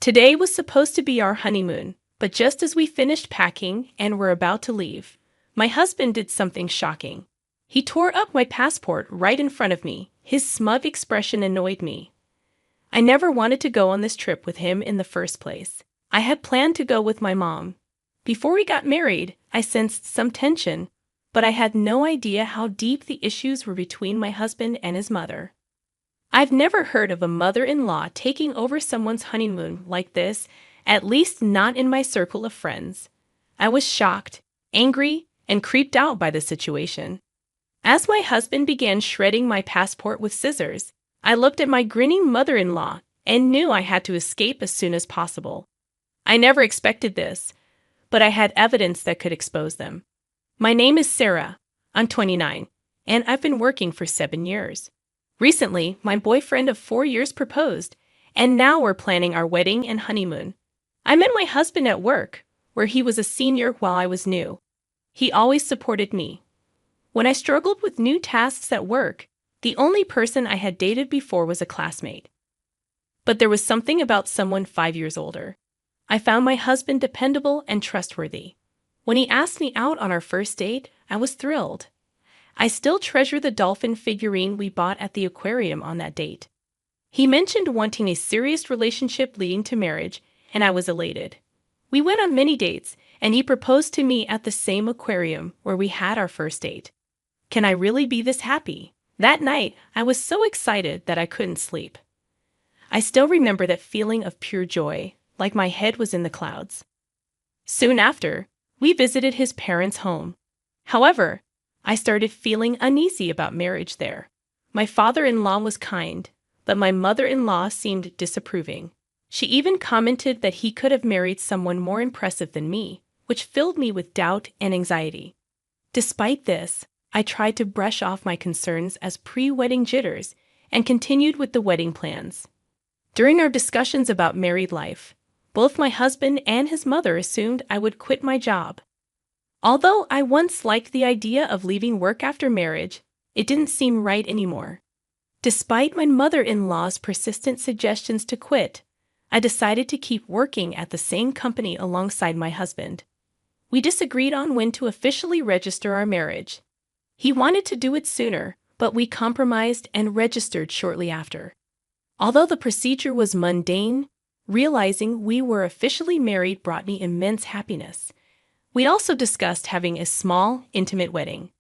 Today was supposed to be our honeymoon, but just as we finished packing and were about to leave, my husband did something shocking. He tore up my passport right in front of me. His smug expression annoyed me. I never wanted to go on this trip with him in the first place. I had planned to go with my mom. Before we got married, I sensed some tension, but I had no idea how deep the issues were between my husband and his mother. I've never heard of a mother-in-law taking over someone's honeymoon like this, at least not in my circle of friends. I was shocked, angry, and creeped out by the situation. As my husband began shredding my passport with scissors, I looked at my grinning mother-in-law and knew I had to escape as soon as possible. I never expected this, but I had evidence that could expose them. My name is Sarah. I'm 29, and I've been working for 7 years. Recently, my boyfriend of 4 years proposed, and now we're planning our wedding and honeymoon. I met my husband at work, where he was a senior while I was new. He always supported me. When I struggled with new tasks at work, the only person I had dated before was a classmate. But there was something about someone 5 years older. I found my husband dependable and trustworthy. When he asked me out on our first date, I was thrilled. I still treasure the dolphin figurine we bought at the aquarium on that date. He mentioned wanting a serious relationship leading to marriage, and I was elated. We went on many dates, and he proposed to me at the same aquarium where we had our first date. Can I really be this happy? That night, I was so excited that I couldn't sleep. I still remember that feeling of pure joy, like my head was in the clouds. Soon after, we visited his parents' home. However, I started feeling uneasy about marriage there. My father-in-law was kind, but my mother-in-law seemed disapproving. She even commented that he could have married someone more impressive than me, which filled me with doubt and anxiety. Despite this, I tried to brush off my concerns as pre-wedding jitters and continued with the wedding plans. During our discussions about married life, both my husband and his mother assumed I would quit my job. Although I once liked the idea of leaving work after marriage, it didn't seem right anymore. Despite my mother-in-law's persistent suggestions to quit, I decided to keep working at the same company alongside my husband. We disagreed on when to officially register our marriage. He wanted to do it sooner, but we compromised and registered shortly after. Although the procedure was mundane, realizing we were officially married brought me immense happiness. We also discussed having a small, intimate wedding.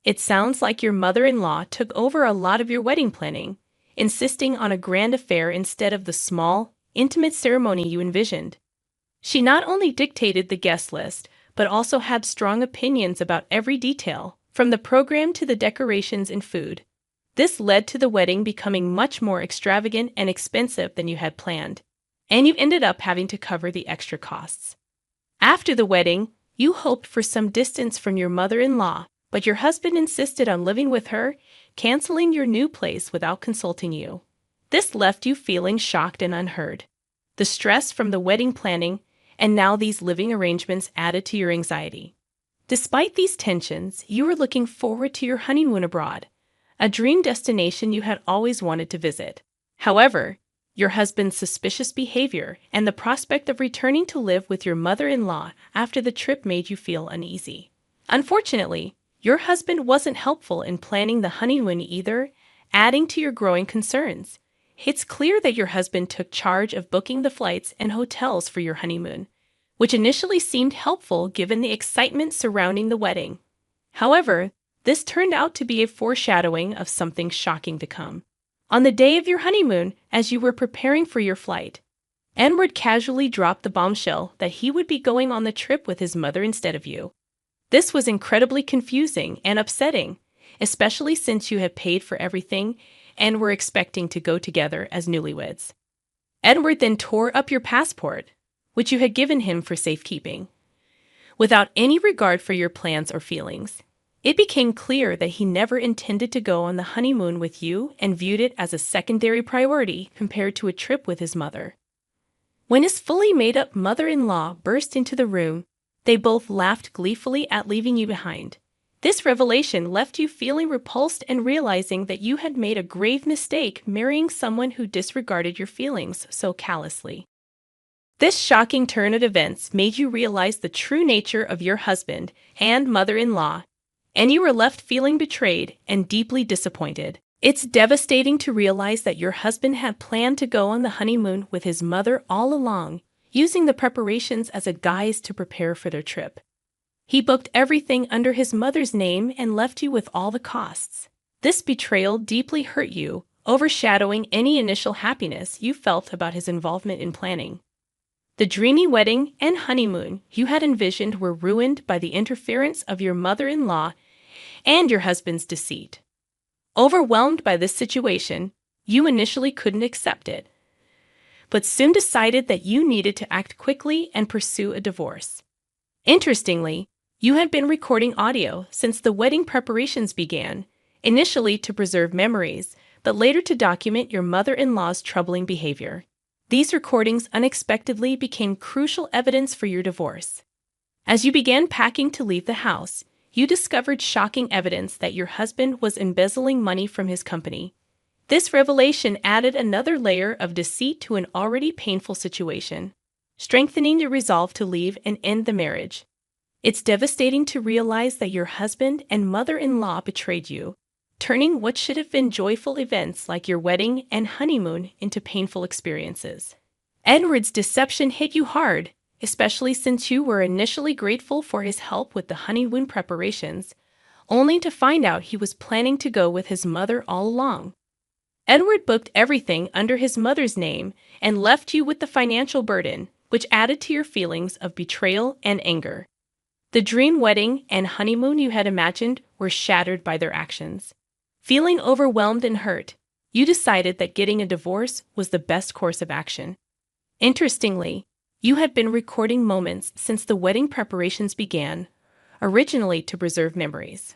It sounds like your mother-in-law took over a lot of your wedding planning, insisting on a grand affair instead of the small, intimate ceremony you envisioned. She not only dictated the guest list, but also had strong opinions about every detail, from the program to the decorations and food. This led to the wedding becoming much more extravagant and expensive than you had planned, and you ended up having to cover the extra costs. After the wedding, you hoped for some distance from your mother-in-law, but your husband insisted on living with her, canceling your new place without consulting you. This left you feeling shocked and unheard. The stress from the wedding planning and now these living arrangements added to your anxiety. Despite these tensions, you were looking forward to your honeymoon abroad, a dream destination you had always wanted to visit. However, your husband's suspicious behavior and the prospect of returning to live with your mother-in-law after the trip made you feel uneasy. Unfortunately, your husband wasn't helpful in planning the honeymoon either, adding to your growing concerns. It's clear that your husband took charge of booking the flights and hotels for your honeymoon, which initially seemed helpful given the excitement surrounding the wedding. However, this turned out to be a foreshadowing of something shocking to come. On the day of your honeymoon, as you were preparing for your flight, Edward casually dropped the bombshell that he would be going on the trip with his mother instead of you. This was incredibly confusing and upsetting, especially since you had paid for everything and were expecting to go together as newlyweds. Edward then tore up your passport, which you had given him for safekeeping. Without any regard for your plans or feelings, it became clear that he never intended to go on the honeymoon with you and viewed it as a secondary priority compared to a trip with his mother. When his fully made-up mother-in-law burst into the room, they both laughed gleefully at leaving you behind. This revelation left you feeling repulsed and realizing that you had made a grave mistake marrying someone who disregarded your feelings so callously. This shocking turn of events made you realize the true nature of your husband and mother-in-law, and you were left feeling betrayed and deeply disappointed. It's devastating to realize that your husband had planned to go on the honeymoon with his mother all along, using the preparations as a guise to prepare for their trip. He booked everything under his mother's name and left you with all the costs. This betrayal deeply hurt you, overshadowing any initial happiness you felt about his involvement in planning. The dreamy wedding and honeymoon you had envisioned were ruined by the interference of your mother-in-law and your husband's deceit. Overwhelmed by this situation, you initially couldn't accept it, but soon decided that you needed to act quickly and pursue a divorce. Interestingly, you had been recording audio since the wedding preparations began, initially to preserve memories, but later to document your mother-in-law's troubling behavior. These recordings unexpectedly became crucial evidence for your divorce. As you began packing to leave the house, you discovered shocking evidence that your husband was embezzling money from his company. This revelation added another layer of deceit to an already painful situation, strengthening your resolve to leave and end the marriage. It's devastating to realize that your husband and mother-in-law betrayed you, turning what should have been joyful events like your wedding and honeymoon into painful experiences. Edward's deception hit you hard, especially since you were initially grateful for his help with the honeymoon preparations, only to find out he was planning to go with his mother all along. Edward booked everything under his mother's name and left you with the financial burden, which added to your feelings of betrayal and anger. The dream wedding and honeymoon you had imagined were shattered by their actions. Feeling overwhelmed and hurt, you decided that getting a divorce was the best course of action. Interestingly, you had been recording moments since the wedding preparations began, originally to preserve memories.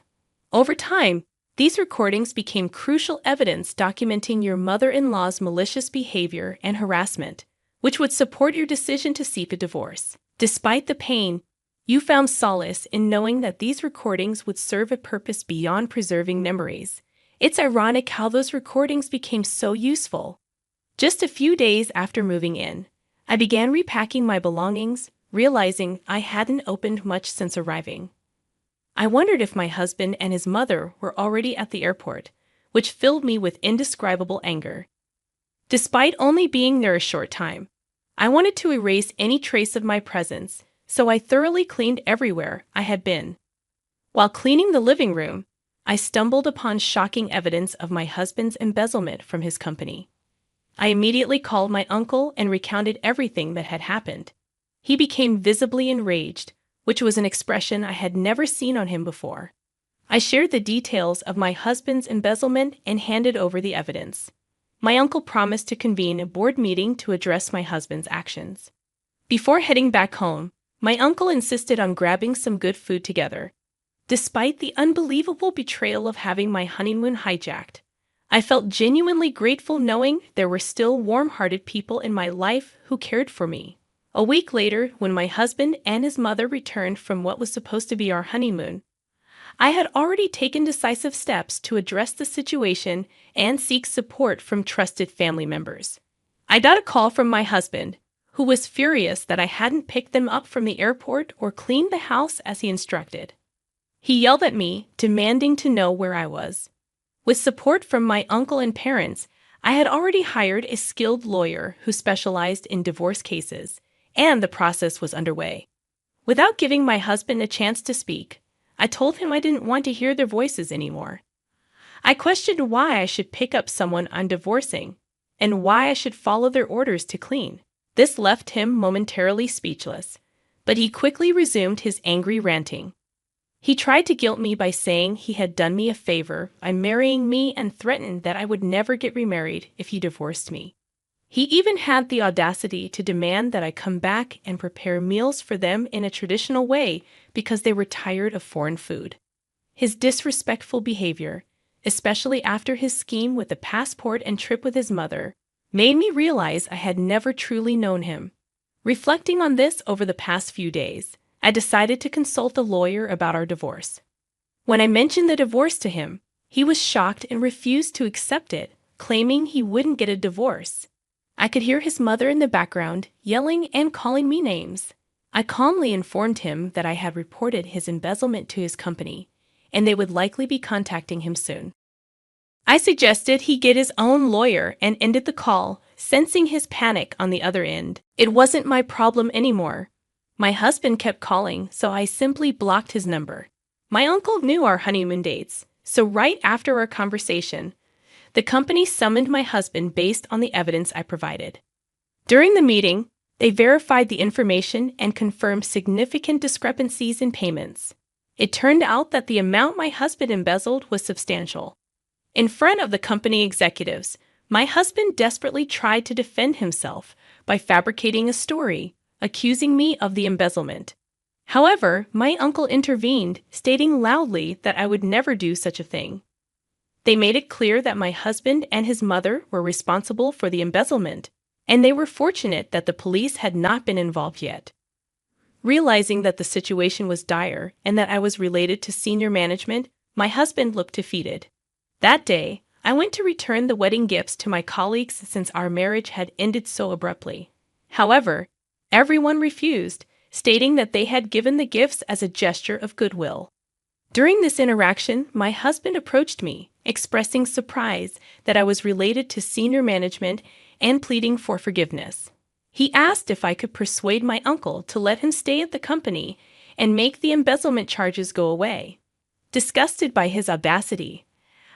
Over time, these recordings became crucial evidence documenting your mother-in-law's malicious behavior and harassment, which would support your decision to seek a divorce. Despite the pain, you found solace in knowing that these recordings would serve a purpose beyond preserving memories. It's ironic how those recordings became so useful. Just a few days after moving in, I began repacking my belongings, realizing I hadn't opened much since arriving. I wondered if my husband and his mother were already at the airport, which filled me with indescribable anger. Despite only being there a short time, I wanted to erase any trace of my presence, so I thoroughly cleaned everywhere I had been. While cleaning the living room, I stumbled upon shocking evidence of my husband's embezzlement from his company. I immediately called my uncle and recounted everything that had happened. He became visibly enraged, which was an expression I had never seen on him before. I shared the details of my husband's embezzlement and handed over the evidence. My uncle promised to convene a board meeting to address my husband's actions. Before heading back home, my uncle insisted on grabbing some good food together. Despite the unbelievable betrayal of having my honeymoon hijacked, I felt genuinely grateful knowing there were still warm-hearted people in my life who cared for me. A week later, when my husband and his mother returned from what was supposed to be our honeymoon, I had already taken decisive steps to address the situation and seek support from trusted family members. I got a call from my husband, who was furious that I hadn't picked them up from the airport or cleaned the house as he instructed. He yelled at me, demanding to know where I was. With support from my uncle and parents, I had already hired a skilled lawyer who specialized in divorce cases, and the process was underway. Without giving my husband a chance to speak, I told him I didn't want to hear their voices anymore. I questioned why I should pick up someone I'm divorcing, and why I should follow their orders to clean. This left him momentarily speechless, but he quickly resumed his angry ranting. He tried to guilt me by saying he had done me a favor by marrying me and threatened that I would never get remarried if he divorced me. He even had the audacity to demand that I come back and prepare meals for them in a traditional way because they were tired of foreign food. His disrespectful behavior, especially after his scheme with the passport and trip with his mother, made me realize I had never truly known him. Reflecting on this over the past few days, I decided to consult a lawyer about our divorce. When I mentioned the divorce to him, he was shocked and refused to accept it, claiming he wouldn't get a divorce. I could hear his mother in the background, yelling and calling me names. I calmly informed him that I had reported his embezzlement to his company, and they would likely be contacting him soon. I suggested he get his own lawyer and ended the call, sensing his panic on the other end. It wasn't my problem anymore. My husband kept calling, so I simply blocked his number. My uncle knew our honeymoon dates, so right after our conversation, the company summoned my husband based on the evidence I provided. During the meeting, they verified the information and confirmed significant discrepancies in payments. It turned out that the amount my husband embezzled was substantial. In front of the company executives, my husband desperately tried to defend himself by fabricating a story, accusing me of the embezzlement. However, my uncle intervened, stating loudly that I would never do such a thing. They made it clear that my husband and his mother were responsible for the embezzlement, and they were fortunate that the police had not been involved yet. Realizing that the situation was dire and that I was related to senior management, my husband looked defeated. That day, I went to return the wedding gifts to my colleagues since our marriage had ended so abruptly. However, everyone refused, stating that they had given the gifts as a gesture of goodwill. During this interaction, my husband approached me, expressing surprise that I was related to senior management and pleading for forgiveness. He asked if I could persuade my uncle to let him stay at the company and make the embezzlement charges go away. Disgusted by his audacity,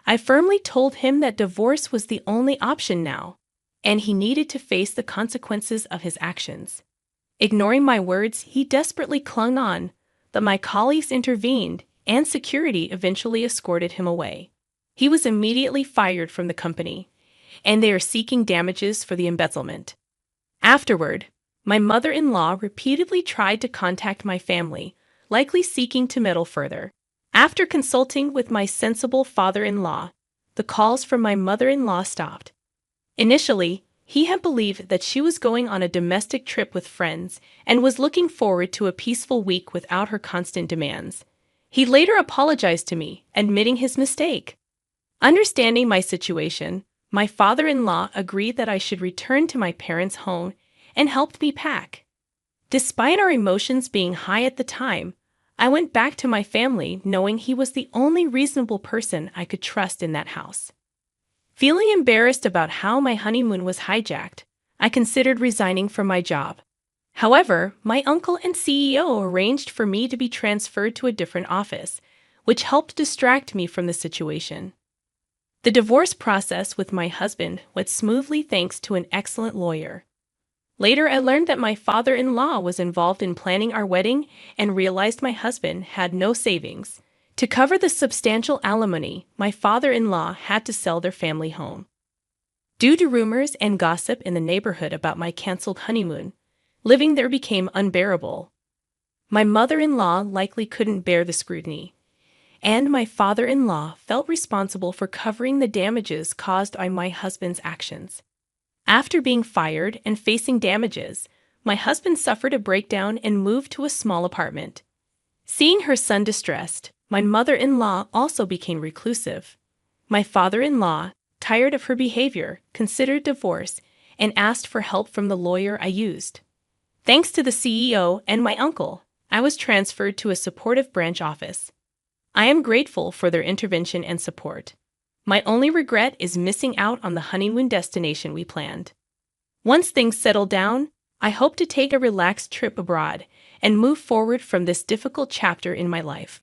I firmly told him that divorce was the only option now, and he needed to face the consequences of his actions. Ignoring my words, he desperately clung on, but my colleagues intervened, and security eventually escorted him away. He was immediately fired from the company, and they are seeking damages for the embezzlement. Afterward, my mother-in-law repeatedly tried to contact my family, likely seeking to meddle further. After consulting with my sensible father-in-law, the calls from my mother-in-law stopped. Initially, he had believed that she was going on a domestic trip with friends and was looking forward to a peaceful week without her constant demands. He later apologized to me, admitting his mistake. Understanding my situation, my father-in-law agreed that I should return to my parents' home and helped me pack. Despite our emotions being high at the time, I went back to my family knowing he was the only reasonable person I could trust in that house. Feeling embarrassed about how my honeymoon was hijacked, I considered resigning from my job. However, my uncle and CEO arranged for me to be transferred to a different office, which helped distract me from the situation. The divorce process with my husband went smoothly thanks to an excellent lawyer. Later, I learned that my father-in-law was involved in planning our wedding and realized my husband had no savings. To cover the substantial alimony, my father-in-law had to sell their family home. Due to rumors and gossip in the neighborhood about my canceled honeymoon, living there became unbearable. My mother-in-law likely couldn't bear the scrutiny, and my father-in-law felt responsible for covering the damages caused by my husband's actions. After being fired and facing damages, my husband suffered a breakdown and moved to a small apartment. Seeing her son distressed, my mother-in-law also became reclusive. My father-in-law, tired of her behavior, considered divorce and asked for help from the lawyer I used. Thanks to the CEO and my uncle, I was transferred to a supportive branch office. I am grateful for their intervention and support. My only regret is missing out on the honeymoon destination we planned. Once things settle down, I hope to take a relaxed trip abroad and move forward from this difficult chapter in my life.